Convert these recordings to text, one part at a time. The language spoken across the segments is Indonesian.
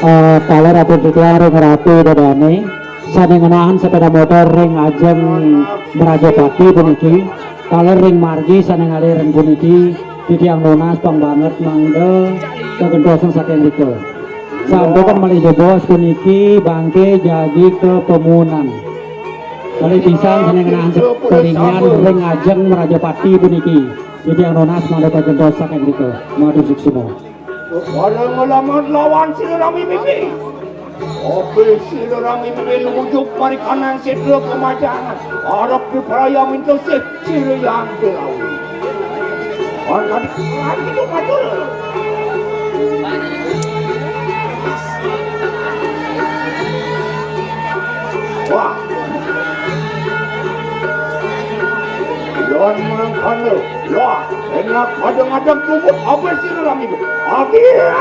Kalau rapi kita ring rapi dadane sanengenahan sepeda motor ring ajeng Merajapati puniki kalau ring margi sanengale ring puniki tiang nonas pang banget mangde kegendosan saking riko sambukan malih bos puniki bangke jadi ke pemunan kali pisan sanengenahan sepelingan ring ajeng Merajapati puniki tiang nonas mangde kegendosan saking riko madu suksimo walang alaman lawan sinurami mimi oke sinurami mimi lujuk parikanan sedro pemajangan harap diperaya minta siro yang dilawi orang tadi itu matul wah jangan mengangkan wah enak kadang-kadang tubuh apa sinurami mimi akhirnya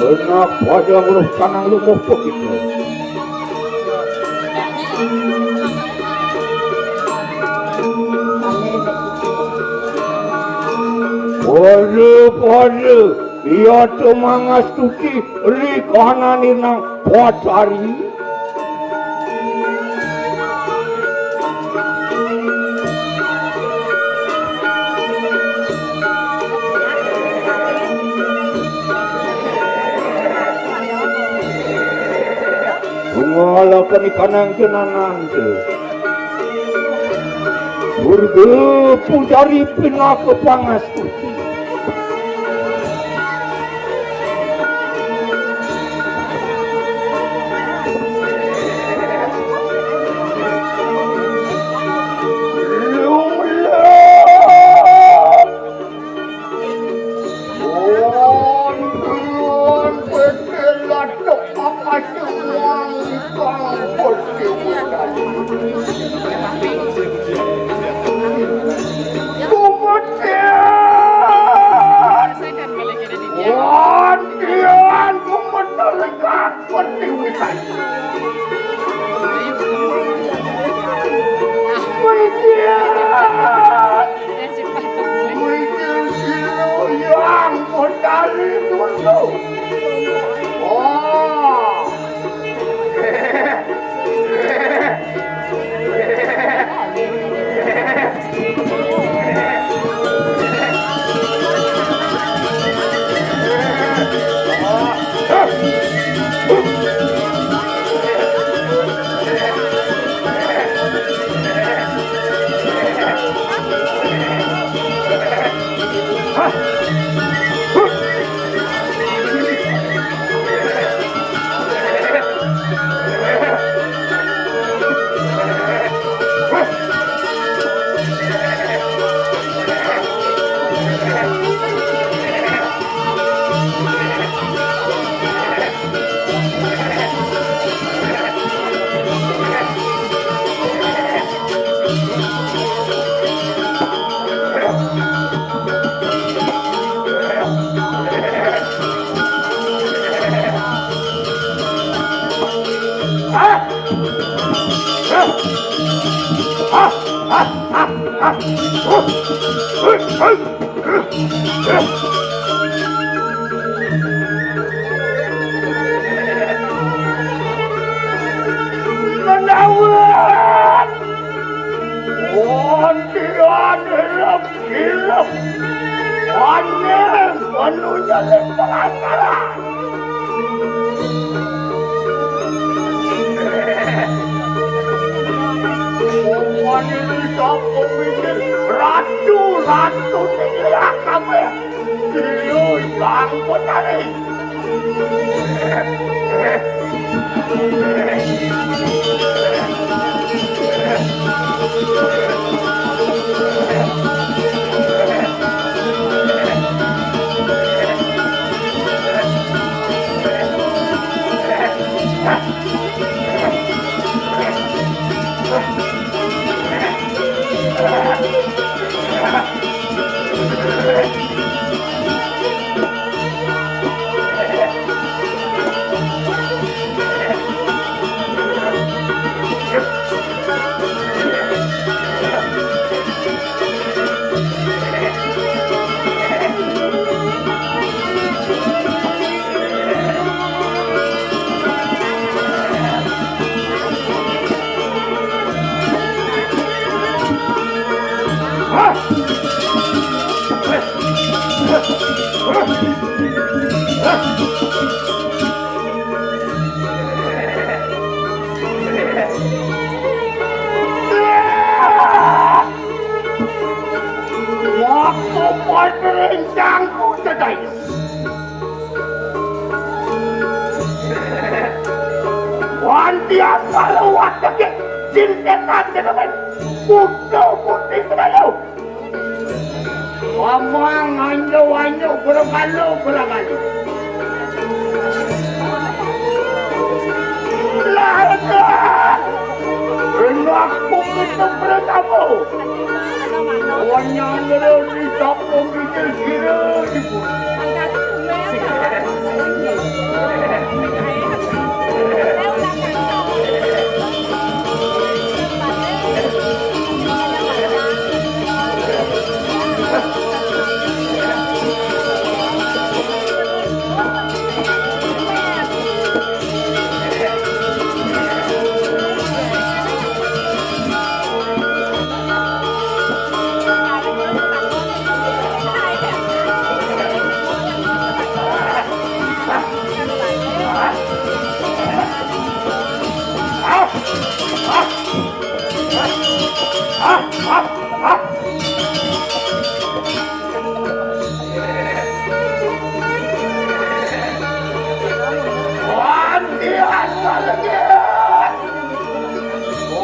enak pada urus kanang lumuh begitu pada ia temangas tuki rikanan inang Tari Wala kami kanang kenanan tu Burga pujari pina kepangas tuki Menawar Ontian hilap hilap Panen penuhnya lemparan Wanita pemimpin Ratu tinggal kami Diluy sang petani Waktu perencangku sedai. Wantian lewat deket jin setan teman butuh putih kedalau. Omong anjo bergalu. Lada, aku itu bertamu. Wanyangnya di samping kira di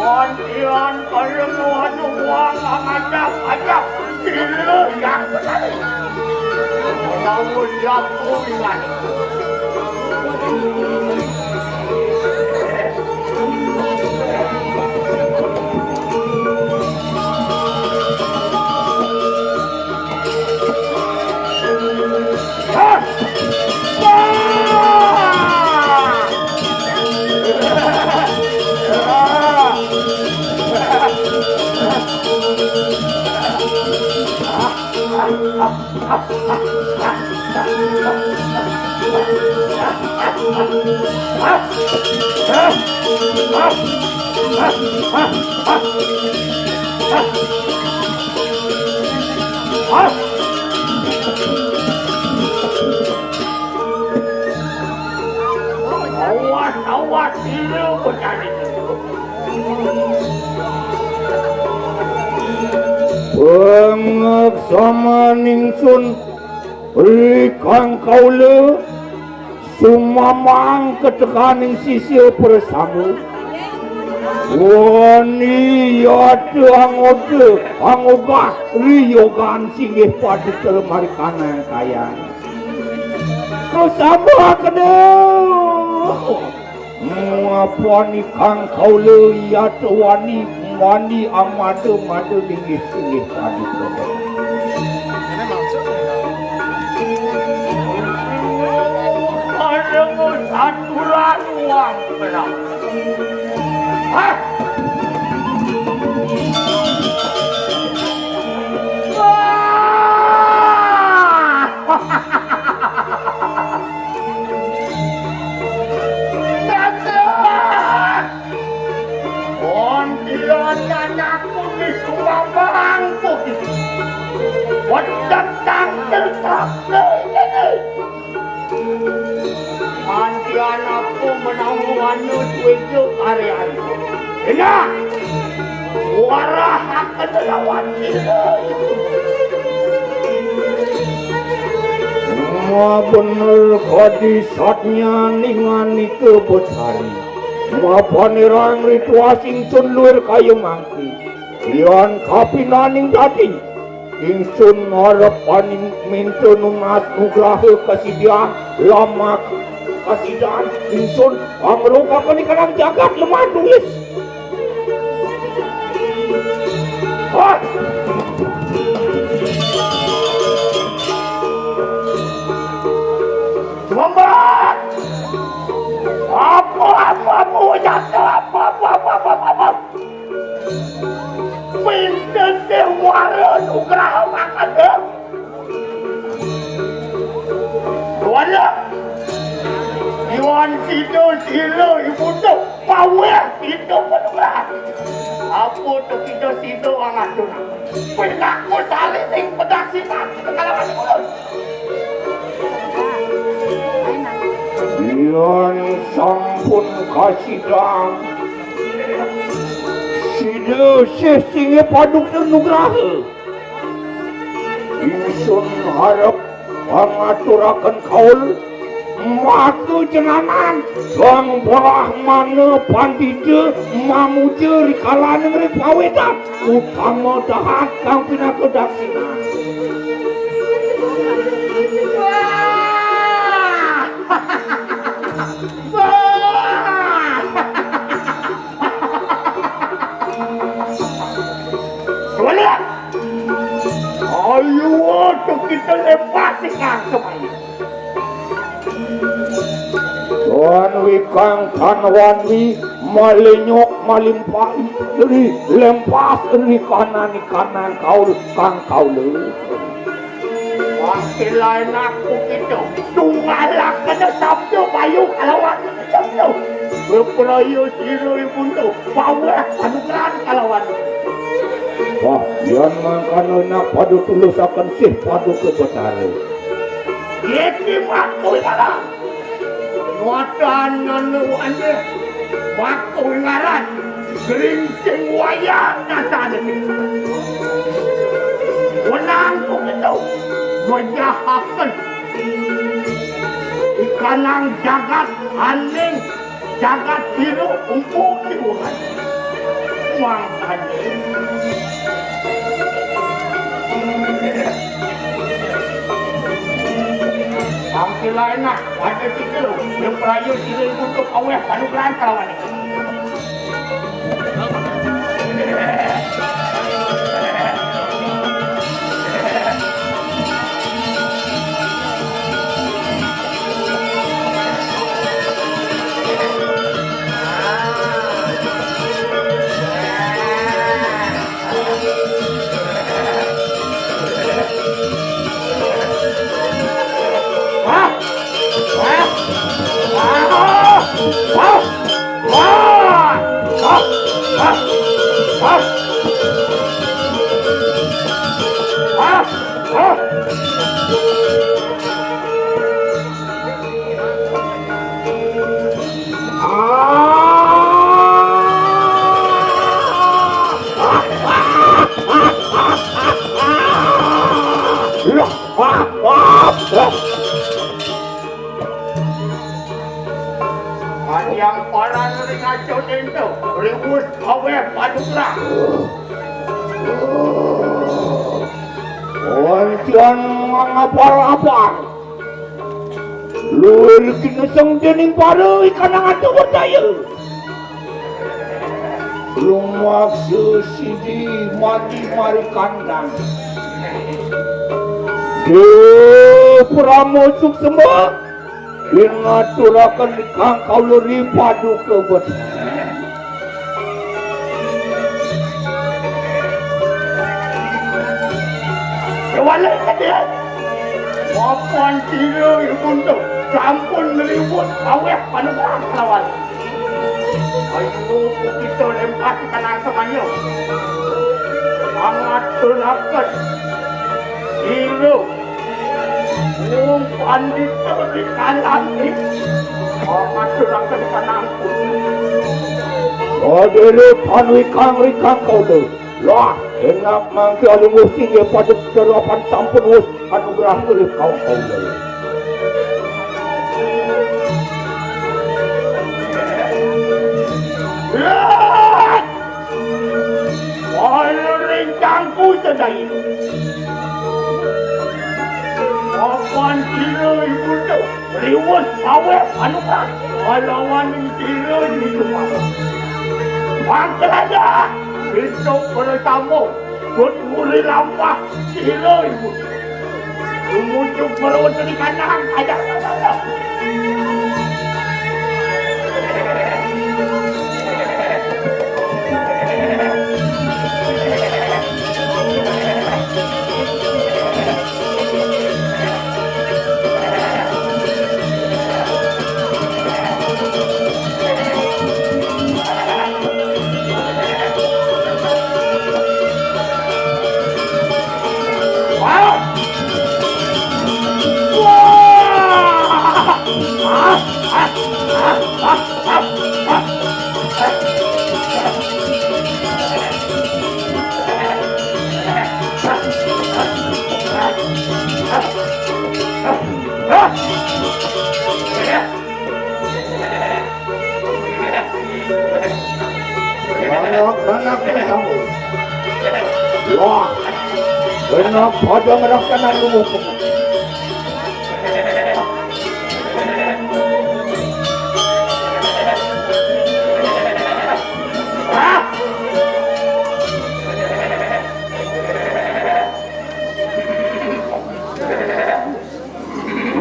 Wantian perempuan uang ajak sila yang benar. Namun yang kuingat. Awas dulu berani. Bengek sama ningsun berikan kaula sumamang ketekaning sisia bersama wani yada angogah riyogan singgih pada termarikana kaya kesama kena muapani kang kaula yada wani amadu linggih pada aturan uang benar. Hah? Wantian anakku di Sumabangku. Wadatang tetap Mantian aku menanggungannya tujuh hari-hari. Enak! Suara hak kedelawan kita. Semua bener kadisatnya ningani kebetari. Semua panirang ritual singsun luar kayu mangki. Lian kapinaning dating. Singsun harap paning minto numat nugrahe kasidiah lamak kasidahan insun anggelokakeun ikanang jagat lemah tulis. Hah! Lambat! Apa jatuh apa. Pindah sewara nugraha makan deh. Wala. Iwan sido silo ibu tu pawe sido penugraha. Apa tu sido angat tu nak. Pindah ko salin ing pedasinan kalawan mulut. Iwan sampun kasidang. Sido singe paduk dan nugraha. Insun harap pangaturakan kaul maka jenganan bang belah mana pandita mamuja rikala negeri pawedan utama dahat kang pina kedaksina. Ayo waktu kita lepasi kang semai. Wanwi kang kanwanwi malenyok malimpai dari lempas dari kanan kau kang kau le. Waktu lain aku gitu tunggalak kena sabdo payu kalawan sabdo. Berperayu siro ibundu pawe anugerah kalawan. Wah, yang mangkana padu tulus akan sih padu kebetare. Yeki makui ngaran. Nuatan nganu ande. Makui ngaran. Geringsing wayang natane. Wenang ko ito. Majahakan. Ikanang jagat aning. Jagat biru umpuk sibuhan. Mangkane. Ang sila na, wajah sikil, yung prayo sila untuk aweh panuglahan kalawan ini. Yang para ringaco itu ribut aweh padukra. Wancian mangapar-apar. Luwih kinusang dening para ikanang ato berdaya. Lumaksa sidi mati mari kandang. Di pramosuk semua. Ingaturakan kang kauluri padu kebet. Walai kaya. Mapan tira ibundu sampun ngelibut aweh panugrah lawan. Ayo kita lempas kanang semanyo. Angat tulakan. Tira. Pandita di kanan ini. Masyarakat di kanan pun. Adele panwikang rikang kau tu. Lah, enak mangki alimusing ya pada delapan sampun wus anugerah dari kau tu. Lihat! Walau rencangku sedang ini. Apaan kira ibu tu Riwes awe panukan lawan tiro di rumah. Wakil aja itu bertamu buat muli lampah tiro ibu. Muncul perut di kanan aja. Anak-anak bersama. Wah, benar pada merasakan rumah.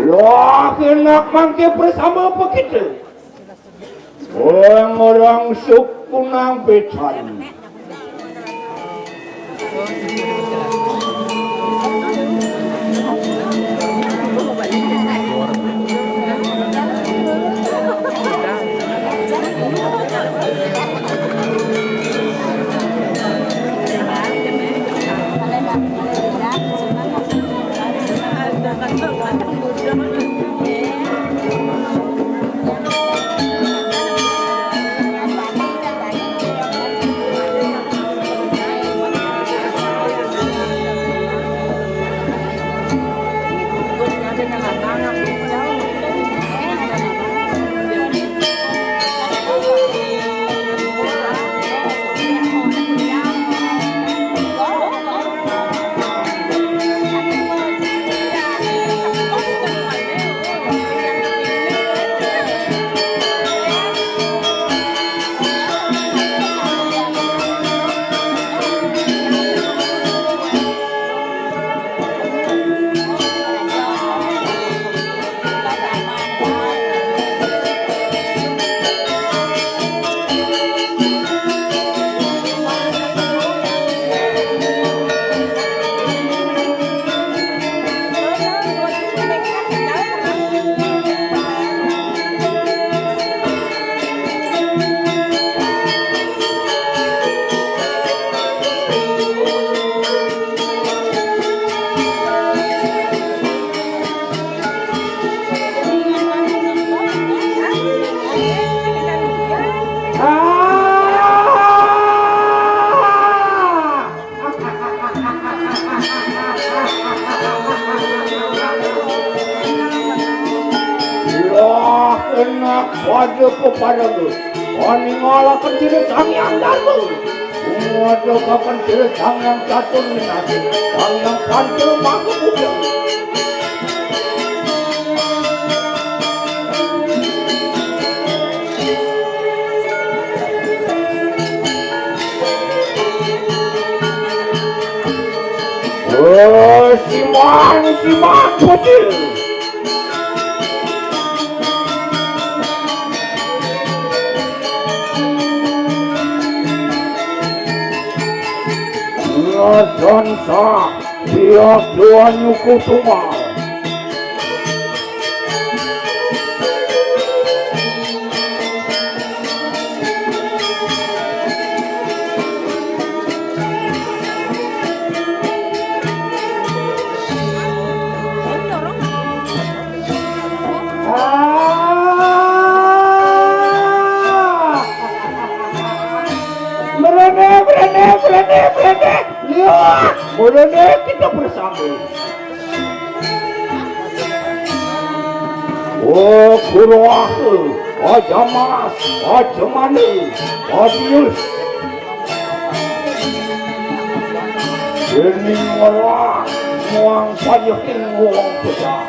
Wah, enak mangke bersama begitu. Orang-orang suku nang becari. Enak wajah kepadamu, paningala kencir sang yang dalu, wajah kencir sang yang catur minati, sang yang pantil maku muda. Oh, siman putih. Dansa dia tuan nyuku tumal. Berani. Lihat, boleh kita bersama. Oh, kuruahu, ajamas, ajamani, adius. Ini orang muang payahin uang besar.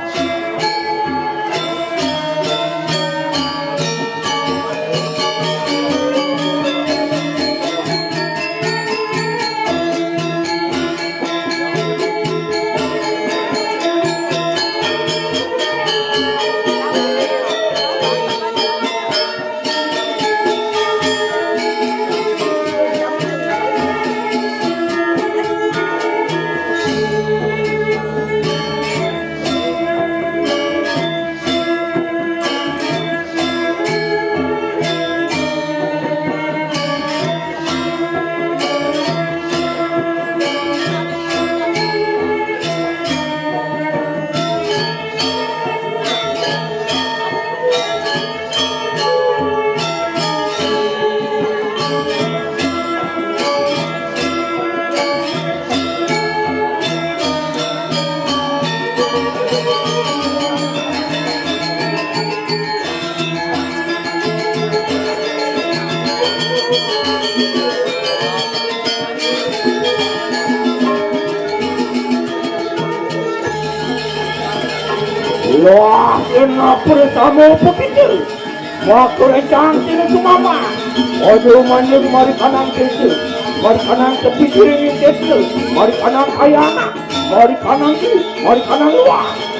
Wah, kenapa bersama begitu? Waktu rencang tidak sumama. Ojo manjung mari kanan kiri, mari kanan tepi kiri kiri, mari kanan ayana, mari kanan kiri, mari kanan luar.